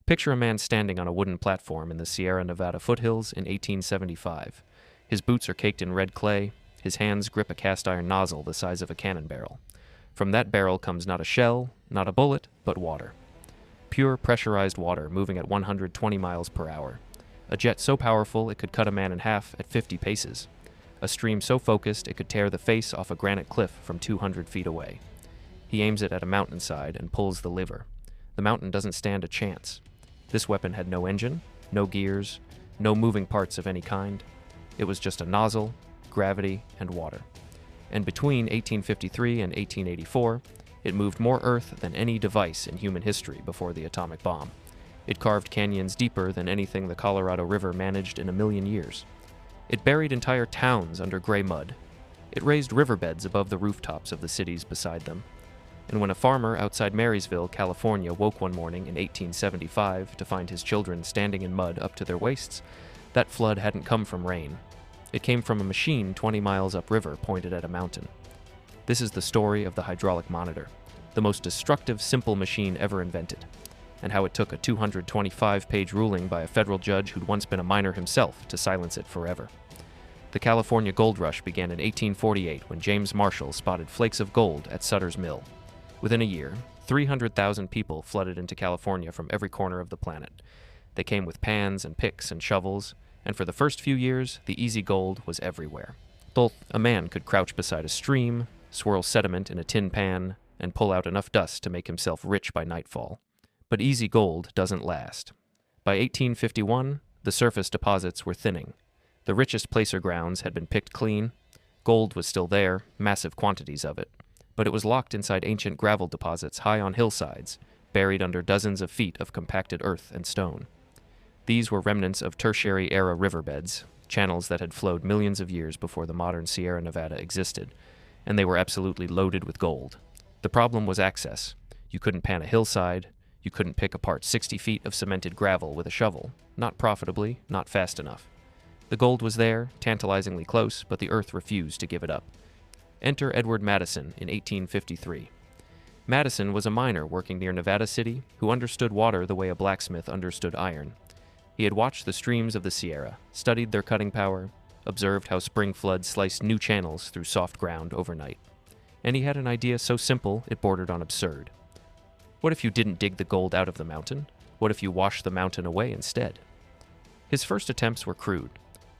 Picture a man standing on a wooden platform in the Sierra Nevada foothills in 1875. His boots are caked in red clay. His hands grip a cast-iron nozzle the size of a cannon barrel. From that barrel comes not a shell, not a bullet, but water. Pure pressurized water moving at 120 miles per hour. A jet so powerful it could cut a man in half at 50 paces. A stream so focused it could tear the face off a granite cliff from 200 feet away. He aims it at a mountainside and pulls the lever. The mountain doesn't stand a chance. This weapon had no engine, no gears, no moving parts of any kind. It was just a nozzle, gravity, and water. And between 1853 and 1884, it moved more earth than any device in human history before the atomic bomb. It carved canyons deeper than anything the Colorado River managed in a million years. It buried entire towns under gray mud. It raised riverbeds above the rooftops of the cities beside them. And when a farmer outside Marysville, California, woke one morning in 1875 to find his children standing in mud up to their waists, that flood hadn't come from rain. It came from a machine 20 miles upriver pointed at a mountain. This is the story of the hydraulic monitor, the most destructive simple machine ever invented, and how it took a 225-page ruling by a federal judge who'd once been a miner himself to silence it forever. The California gold rush began in 1848 when James Marshall spotted flakes of gold at Sutter's Mill. Within a year, 300,000 people flooded into California from every corner of the planet. They came with pans and picks and shovels, and for the first few years, the easy gold was everywhere. A man could crouch beside a stream, swirl sediment in a tin pan, and pull out enough dust to make himself rich by nightfall. But easy gold doesn't last. By 1851, the surface deposits were thinning. The richest placer grounds had been picked clean. Gold was still there, massive quantities of it, but it was locked inside ancient gravel deposits high on hillsides, buried under dozens of feet of compacted earth and stone. These were remnants of tertiary-era riverbeds, channels that had flowed millions of years before the modern Sierra Nevada existed, and they were absolutely loaded with gold. The problem was access. You couldn't pan a hillside. You couldn't pick apart 60 feet of cemented gravel with a shovel. Not profitably, not fast enough. The gold was there, tantalizingly close, but the earth refused to give it up. Enter Edward Madison in 1853. Madison was a miner working near Nevada City who understood water the way a blacksmith understood iron. He had watched the streams of the Sierra, studied their cutting power, observed how spring floods sliced new channels through soft ground overnight. And he had an idea so simple it bordered on absurd. What if you didn't dig the gold out of the mountain? What if you washed the mountain away instead? His first attempts were crude.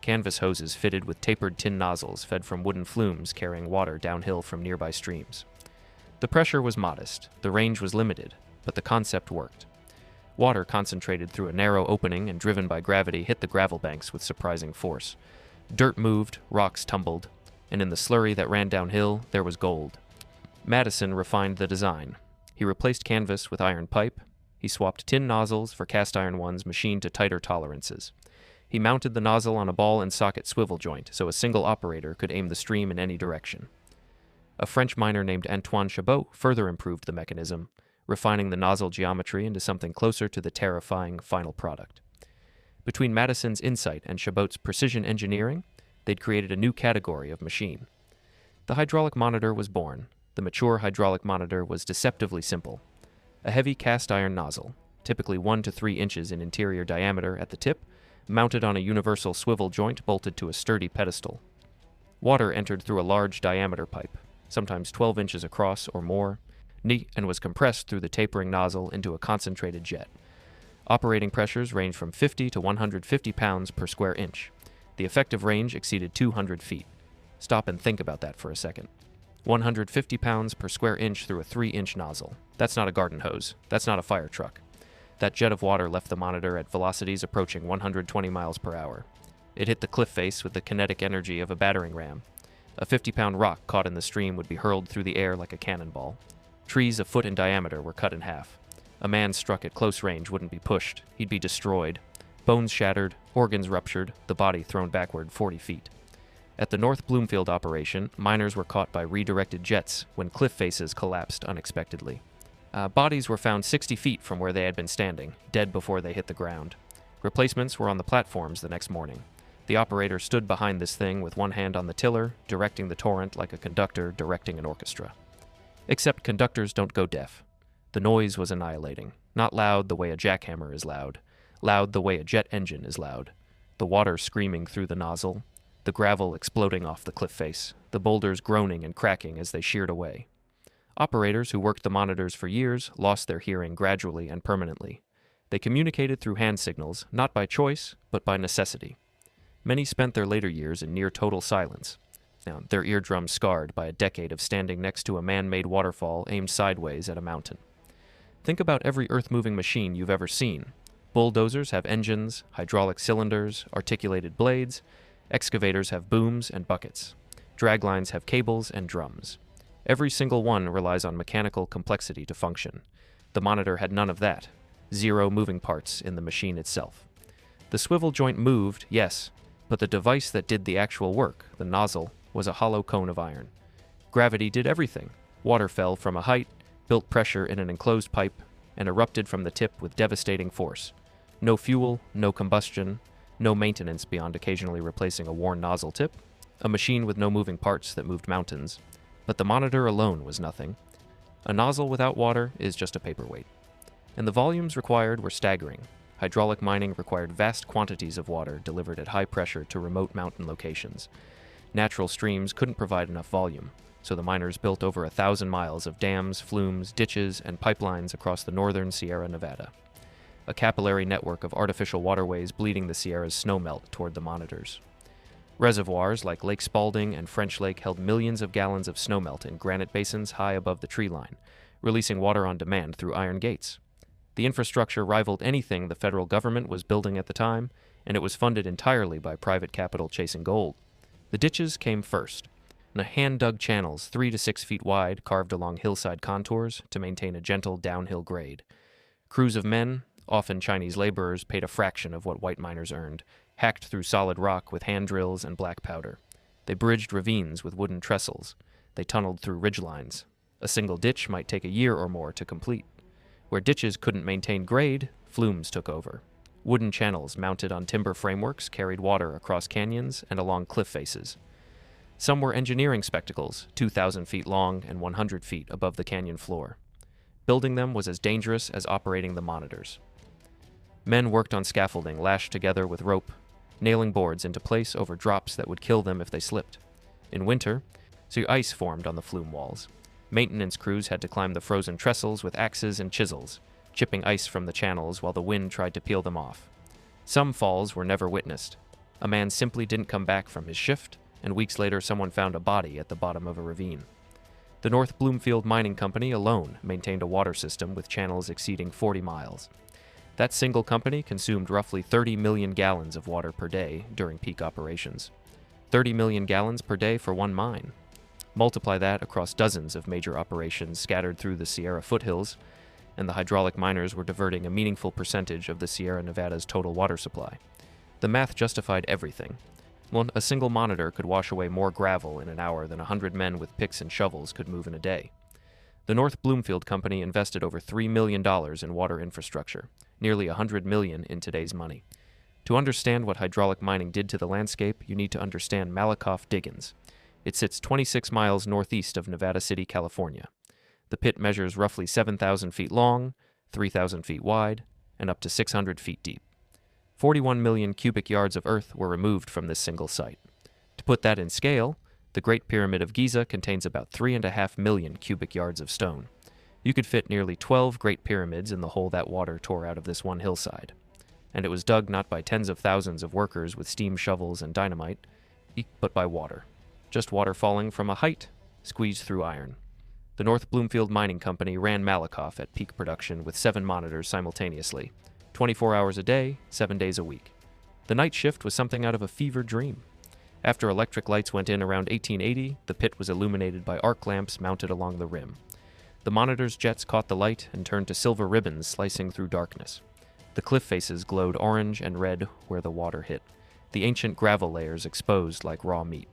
Canvas hoses fitted with tapered tin nozzles fed from wooden flumes carrying water downhill from nearby streams. The pressure was modest, the range was limited, but the concept worked. Water concentrated through a narrow opening and driven by gravity hit the gravel banks with surprising force. Dirt moved, rocks tumbled, and in the slurry that ran downhill, there was gold. Madison refined the design. He replaced canvas with iron pipe. He swapped tin nozzles for cast iron ones machined to tighter tolerances. He mounted the nozzle on a ball and socket swivel joint so a single operator could aim the stream in any direction. A French miner named Antoine Chabot further improved the mechanism, refining the nozzle geometry into something closer to the terrifying final product. Between Madison's insight and Chabot's precision engineering, they'd created a new category of machine. The hydraulic monitor was born. The mature hydraulic monitor was deceptively simple. A heavy cast iron nozzle, typically 1 to 3 inches in interior diameter at the tip, mounted on a universal swivel joint bolted to a sturdy pedestal. Water entered through a large diameter pipe, sometimes 12 inches across or more, and was compressed through the tapering nozzle into a concentrated jet. Operating pressures ranged from 50 to 150 pounds per square inch. The effective range exceeded 200 feet. Stop and think about that for a second. 150 pounds per square inch through a 3-inch nozzle. That's not a garden hose. That's not a fire truck. That jet of water left the monitor at velocities approaching 120 miles per hour. It hit the cliff face with the kinetic energy of a battering ram. A 50-pound rock caught in the stream would be hurled through the air like a cannonball. Trees a foot in diameter were cut in half. A man struck at close range wouldn't be pushed. He'd be destroyed. Bones shattered, organs ruptured, the body thrown backward 40 feet. At the North Bloomfield operation, miners were caught by redirected jets when cliff faces collapsed unexpectedly. Bodies were found 60 feet from where they had been standing, dead before they hit the ground. Replacements were on the platforms the next morning. The operator stood behind this thing with one hand on the tiller, directing the torrent like a conductor directing an orchestra. Except conductors don't go deaf. The noise was annihilating, not loud the way a jackhammer is loud, loud the way a jet engine is loud. The water screaming through the nozzle, the gravel exploding off the cliff face, the boulders groaning and cracking as they sheared away. Operators who worked the monitors for years lost their hearing gradually and permanently. They communicated through hand signals, not by choice, but by necessity. Many spent their later years in near total silence, their eardrums scarred by a decade of standing next to a man-made waterfall aimed sideways at a mountain. Think about every earth-moving machine you've ever seen. Bulldozers have engines, hydraulic cylinders, articulated blades. Excavators have booms and buckets. Draglines have cables and drums. Every single one relies on mechanical complexity to function. The monitor had none of that. 0 moving parts in the machine itself. The swivel joint moved, yes, but the device that did the actual work, the nozzle, was a hollow cone of iron. Gravity did everything. Water fell from a height, built pressure in an enclosed pipe, and erupted from the tip with devastating force. No fuel, no combustion, no maintenance beyond occasionally replacing a worn nozzle tip, a machine with no moving parts that moved mountains. But the monitor alone was nothing. A nozzle without water is just a paperweight. And the volumes required were staggering. Hydraulic mining required vast quantities of water delivered at high pressure to remote mountain locations. Natural streams couldn't provide enough volume, so the miners built over 1,000 miles of dams, flumes, ditches, and pipelines across the northern Sierra Nevada. A capillary network of artificial waterways bleeding the Sierra's snowmelt toward the monitors. Reservoirs like Lake Spalding and French Lake held millions of gallons of snowmelt in granite basins high above the tree line, releasing water on demand through iron gates. The infrastructure rivaled anything the federal government was building at the time, and it was funded entirely by private capital chasing gold. The ditches came first, hand-dug channels 3 to 6 feet wide carved along hillside contours to maintain a gentle downhill grade. Crews of men, often Chinese laborers, paid a fraction of what white miners earned, hacked through solid rock with hand drills and black powder. They bridged ravines with wooden trestles. They tunneled through ridgelines. A single ditch might take a year or more to complete. Where ditches couldn't maintain grade, flumes took over. Wooden channels mounted on timber frameworks carried water across canyons and along cliff faces. Some were engineering spectacles, 2,000 feet long and 100 feet above the canyon floor. Building them was as dangerous as operating the monitors. Men worked on scaffolding lashed together with rope, nailing boards into place over drops that would kill them if they slipped. In winter, ice formed on the flume walls. Maintenance crews had to climb the frozen trestles with axes and chisels, chipping ice from the channels while the wind tried to peel them off. Some falls were never witnessed. A man simply didn't come back from his shift, and weeks later someone found a body at the bottom of a ravine. The North Bloomfield Mining Company alone maintained a water system with channels exceeding 40 miles. That single company consumed roughly 30 million gallons of water per day during peak operations. 30 million gallons per day for one mine. Multiply that across dozens of major operations scattered through the Sierra foothills, and the hydraulic miners were diverting a meaningful percentage of the Sierra Nevada's total water supply. The math justified everything. A single monitor could wash away more gravel in an hour than 100 men with picks and shovels could move in a day. The North Bloomfield Company invested over $3 million in water infrastructure, nearly $100 million in today's money. To understand what hydraulic mining did to the landscape, you need to understand Malakoff Diggins. It sits 26 miles northeast of Nevada City, California. The pit measures roughly 7,000 feet long, 3,000 feet wide, and up to 600 feet deep. 41 million cubic yards of earth were removed from this single site. To put that in scale, the Great Pyramid of Giza contains about 3.5 million cubic yards of stone. You could fit nearly 12 Great Pyramids in the hole that water tore out of this one hillside. And it was dug not by tens of thousands of workers with steam shovels and dynamite, but by water. Just water falling from a height, squeezed through iron. The North Bloomfield Mining Company ran Malakoff at peak production with 7 monitors simultaneously, 24 hours a day, 7 days a week. The night shift was something out of a fever dream. After electric lights went in around 1880, the pit was illuminated by arc lamps mounted along the rim. The monitor's jets caught the light and turned to silver ribbons slicing through darkness. The cliff faces glowed orange and red where the water hit, the ancient gravel layers exposed like raw meat.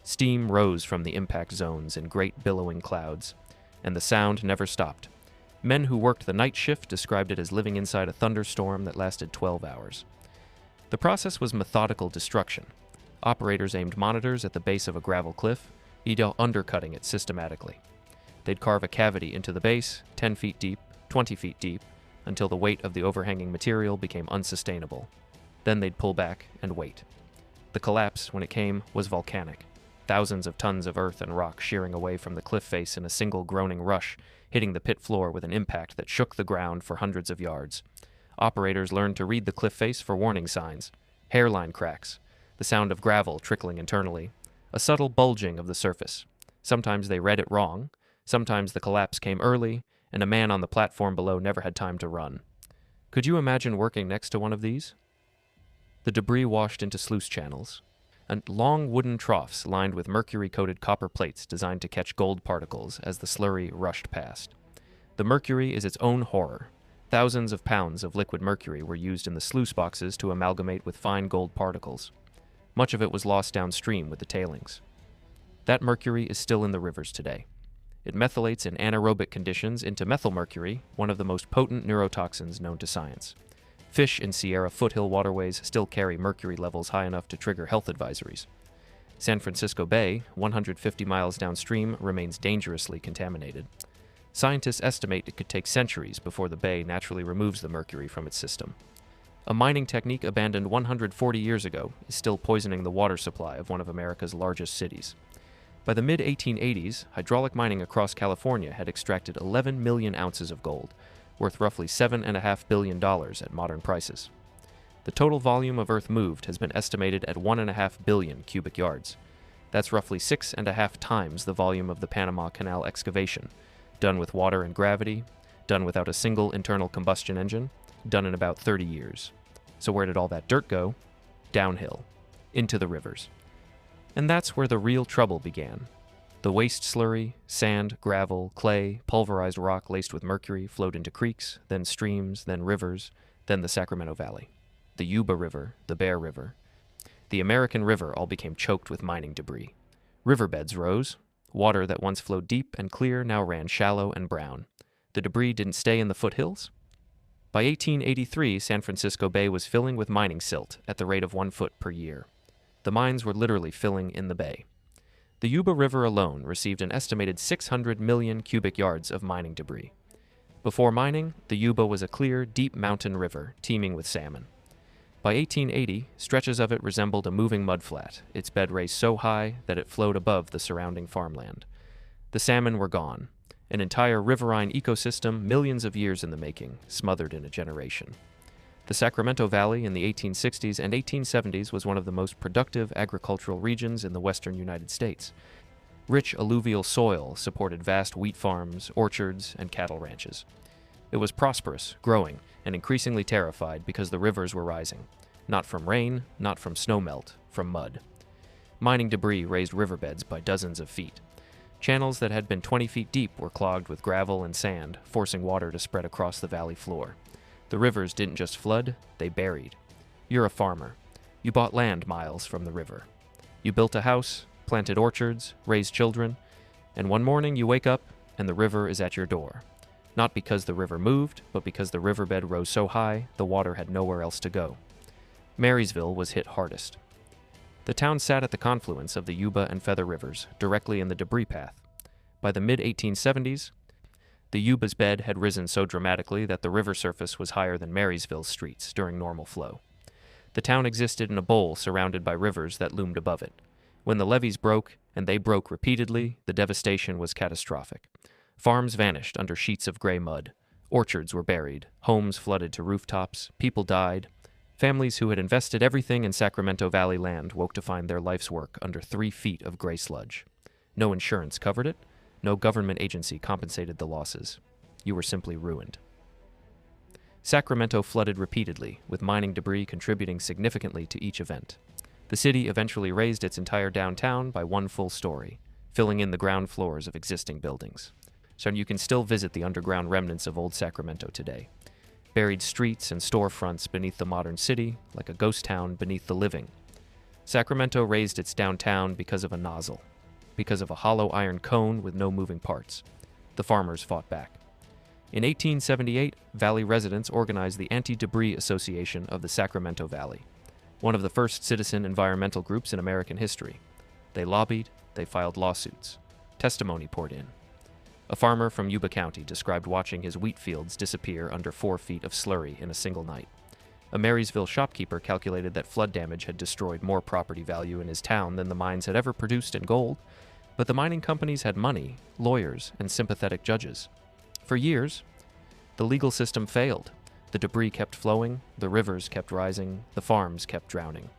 Steam rose from the impact zones in great billowing clouds, and the sound never stopped. Men who worked the night shift described it as living inside a thunderstorm that lasted 12 hours. The process was methodical destruction. Operators aimed monitors at the base of a gravel cliff, undercutting it systematically. They'd carve a cavity into the base, 10 feet deep, 20 feet deep, until the weight of the overhanging material became unsustainable. Then they'd pull back and wait. The collapse, when it came, was volcanic. Thousands of tons of earth and rock shearing away from the cliff face in a single groaning rush, hitting the pit floor with an impact that shook the ground for hundreds of yards. Operators learned to read the cliff face for warning signs: hairline cracks, the sound of gravel trickling internally, a subtle bulging of the surface. Sometimes they read it wrong, sometimes the collapse came early, and a man on the platform below never had time to run. Could you imagine working next to one of these? The debris washed into sluice channels, and long wooden troughs lined with mercury-coated copper plates designed to catch gold particles as the slurry rushed past. The mercury is its own horror. Thousands of pounds of liquid mercury were used in the sluice boxes to amalgamate with fine gold particles. Much of it was lost downstream with the tailings. That mercury is still in the rivers today. It methylates in anaerobic conditions into methylmercury, one of the most potent neurotoxins known to science. Fish in Sierra foothill waterways still carry mercury levels high enough to trigger health advisories. San Francisco Bay, 150 miles downstream, remains dangerously contaminated. Scientists estimate it could take centuries before the bay naturally removes the mercury from its system. A mining technique abandoned 140 years ago is still poisoning the water supply of one of America's largest cities. By the mid-1880s, hydraulic mining across California had extracted 11 million ounces of gold, worth roughly $7.5 billion at modern prices. The total volume of earth moved has been estimated at 1.5 billion cubic yards. That's roughly 6.5 times the volume of the Panama Canal excavation, done with water and gravity, done without a single internal combustion engine, done in about 30 years. So where did all that dirt go? Downhill, into the rivers. And that's where the real trouble began. The waste slurry, sand, gravel, clay, pulverized rock laced with mercury flowed into creeks, then streams, then rivers, then the Sacramento Valley. The Yuba River, the Bear River. The American River all became choked with mining debris. Riverbeds rose. Water that once flowed deep and clear now ran shallow and brown. The debris didn't stay in the foothills. By 1883, San Francisco Bay was filling with mining silt at the rate of 1 foot per year. The mines were literally filling in the bay. The Yuba River alone received an estimated 600 million cubic yards of mining debris. Before mining, the Yuba was a clear, deep mountain river teeming with salmon. By 1880, stretches of it resembled a moving mudflat, its bed raised so high that it flowed above the surrounding farmland. The salmon were gone, an entire riverine ecosystem millions of years in the making, smothered in a generation. The Sacramento Valley in the 1860s and 1870s was one of the most productive agricultural regions in the western United States. Rich alluvial soil supported vast wheat farms, orchards, and cattle ranches. It was prosperous, growing, and increasingly terrified because the rivers were rising. Not from rain, not from snowmelt, from mud. Mining debris raised riverbeds by dozens of feet. Channels that had been 20 feet deep were clogged with gravel and sand, forcing water to spread across the valley floor. The rivers didn't just flood, they buried. You're a farmer. You bought land miles from the river. You built a house, planted orchards, raised children, and one morning you wake up and the river is at your door. Not because the river moved, but because the riverbed rose so high, the water had nowhere else to go. Marysville was hit hardest. The town sat at the confluence of the Yuba and Feather Rivers, directly in the debris path. By the mid-1870s, the Yuba's bed had risen so dramatically that the river surface was higher than Marysville's streets during normal flow. The town existed in a bowl surrounded by rivers that loomed above it. When the levees broke, and they broke repeatedly, the devastation was catastrophic. Farms vanished under sheets of gray mud. Orchards were buried. Homes flooded to rooftops. People died. Families who had invested everything in Sacramento Valley land woke to find their life's work under 3 feet of gray sludge. No insurance covered it. No government agency compensated the losses. You were simply ruined. Sacramento flooded repeatedly, with mining debris contributing significantly to each event. The city eventually raised its entire downtown by 1 full story, filling in the ground floors of existing buildings. So you can still visit the underground remnants of old Sacramento today. Buried streets and storefronts beneath the modern city, like a ghost town beneath the living. Sacramento raised its downtown because of a nozzle, because of a hollow iron cone with no moving parts. The farmers fought back. In 1878, Valley residents organized the Anti-Debris Association of the Sacramento Valley, one of the first citizen environmental groups in American history. They lobbied, they filed lawsuits. Testimony poured in. A farmer from Yuba County described watching his wheat fields disappear under 4 feet of slurry in a single night. A Marysville shopkeeper calculated that flood damage had destroyed more property value in his town than the mines had ever produced in gold, but the mining companies had money, lawyers, and sympathetic judges. For years, the legal system failed. The debris kept flowing, the rivers kept rising, the farms kept drowning.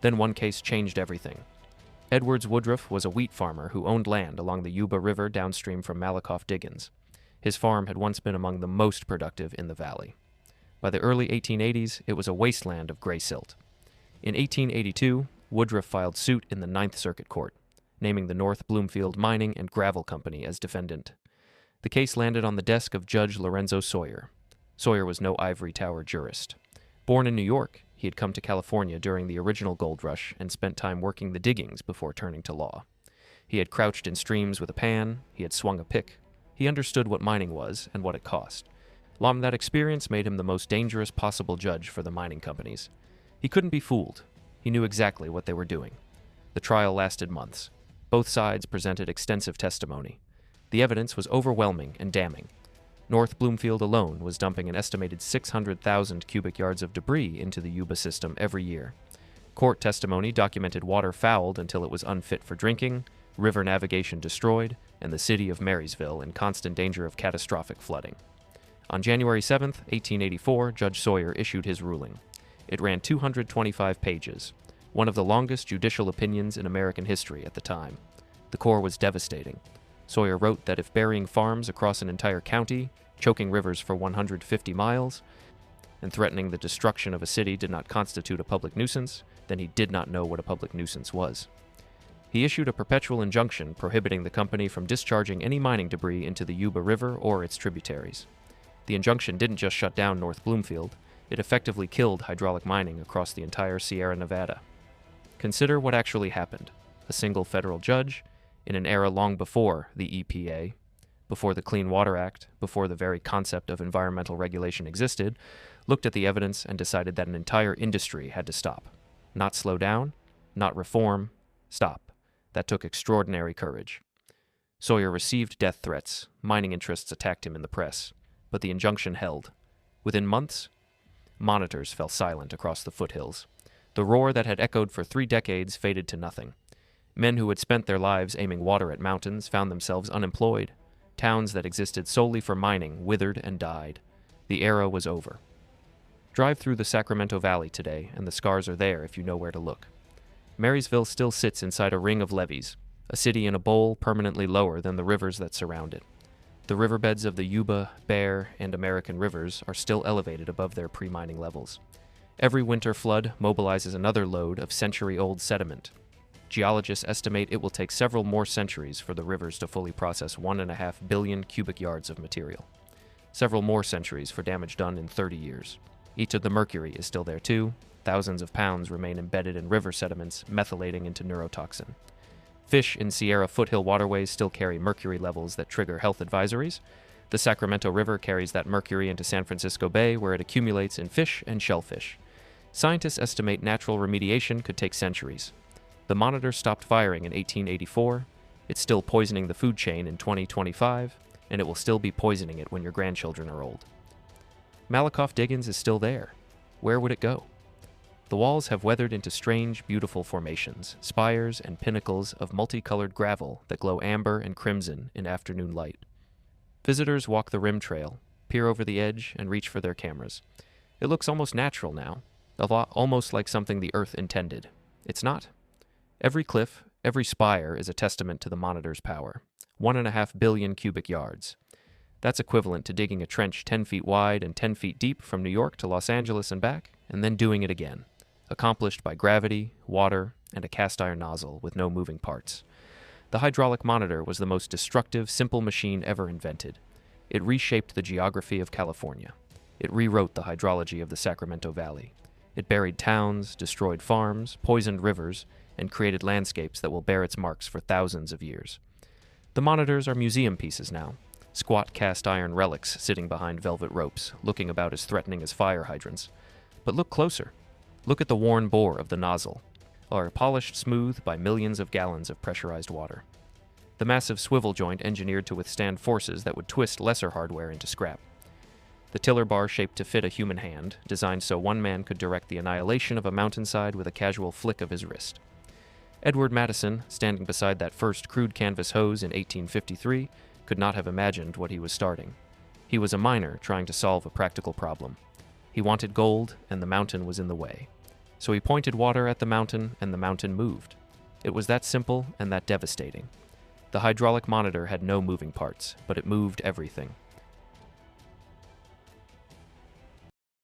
Then one case changed everything. Edwards Woodruff was a wheat farmer who owned land along the Yuba River downstream from Malakoff Diggins. His farm had once been among the most productive in the valley. By the early 1880s, it was a wasteland of gray silt. In 1882, Woodruff filed suit in the Ninth Circuit Court, naming the North Bloomfield Mining and Gravel Company as defendant. The case landed on the desk of Judge Lorenzo Sawyer. Sawyer was no ivory tower jurist. Born in New York, he had come to California during the original gold rush and spent time working the diggings before turning to law. He had crouched in streams with a pan, he had swung a pick. He understood what mining was and what it cost. That experience made him the most dangerous possible judge for the mining companies. He couldn't be fooled. He knew exactly what they were doing. The trial lasted months. Both sides presented extensive testimony. The evidence was overwhelming and damning. North Bloomfield alone was dumping an estimated 600,000 cubic yards of debris into the Yuba system every year. Court testimony documented water fouled until it was unfit for drinking, river navigation destroyed, and the city of Marysville in constant danger of catastrophic flooding. On January 7, 1884, Judge Sawyer issued his ruling. It ran 225 pages, one of the longest judicial opinions in American history at the time. The core was devastating. Sawyer wrote that if burying farms across an entire county, choking rivers for 150 miles, and threatening the destruction of a city did not constitute a public nuisance, then he did not know what a public nuisance was. He issued a perpetual injunction prohibiting the company from discharging any mining debris into the Yuba River or its tributaries. The injunction didn't just shut down North Bloomfield, it effectively killed hydraulic mining across the entire Sierra Nevada. Consider what actually happened. A single federal judge, in an era long before the EPA, before the Clean Water Act, before the very concept of environmental regulation existed, looked at the evidence and decided that an entire industry had to stop. Not slow down, not reform, stop. That took extraordinary courage. Sawyer received death threats, mining interests attacked him in the press, but the injunction held. Within months, monitors fell silent across the foothills. The roar that had echoed for 3 decades faded to nothing. Men who had spent their lives aiming water at mountains found themselves unemployed. Towns that existed solely for mining withered and died. The era was over. Drive through the Sacramento Valley today, and the scars are there if you know where to look. Marysville still sits inside a ring of levees, a city in a bowl permanently lower than the rivers that surround it. The riverbeds of the Yuba, Bear, and American rivers are still elevated above their pre-mining levels. Every winter flood mobilizes another load of century-old sediment. Geologists estimate it will take several more centuries for the rivers to fully process 1.5 billion cubic yards of material. Several more centuries for damage done in 30 years. Each of the mercury is still there too. Thousands of pounds remain embedded in river sediments, methylating into neurotoxin. Fish in Sierra foothill waterways still carry mercury levels that trigger health advisories. The Sacramento River carries that mercury into San Francisco Bay, where it accumulates in fish and shellfish. Scientists estimate natural remediation could take centuries. The monitor stopped firing in 1884. It's still poisoning the food chain in 2025, and it will still be poisoning it when your grandchildren are old. Malakoff Diggins is still there. Where would it go? The walls have weathered into strange, beautiful formations, spires and pinnacles of multicolored gravel that glow amber and crimson in afternoon light. Visitors walk the rim trail, peer over the edge, and reach for their cameras. It looks almost natural now, almost like something the Earth intended. It's not. Every cliff, every spire is a testament to the monitor's power. 1.5 billion cubic yards. That's equivalent to digging a trench 10 feet wide and 10 feet deep from New York to Los Angeles and back, and then doing it again. Accomplished by gravity, water, and a cast iron nozzle with no moving parts. The hydraulic monitor was the most destructive, simple machine ever invented. It reshaped the geography of California. It rewrote the hydrology of the Sacramento Valley. It buried towns, destroyed farms, poisoned rivers, and created landscapes that will bear its marks for thousands of years. The monitors are museum pieces now, squat cast iron relics sitting behind velvet ropes, looking about as threatening as fire hydrants. But look closer. Look at the worn bore of the nozzle, or polished smooth by millions of gallons of pressurized water. the massive swivel joint engineered to withstand forces that would twist lesser hardware into scrap. The tiller bar shaped to fit a human hand, designed so one man could direct the annihilation of a mountainside with a casual flick of his wrist. Edward Madison, standing beside that first crude canvas hose in 1853, could not have imagined what he was starting. He was a miner trying to solve a practical problem. He wanted gold, and the mountain was in the way. So he pointed water at the mountain, and the mountain moved. It was that simple and that devastating. The hydraulic monitor had no moving parts, but it moved everything.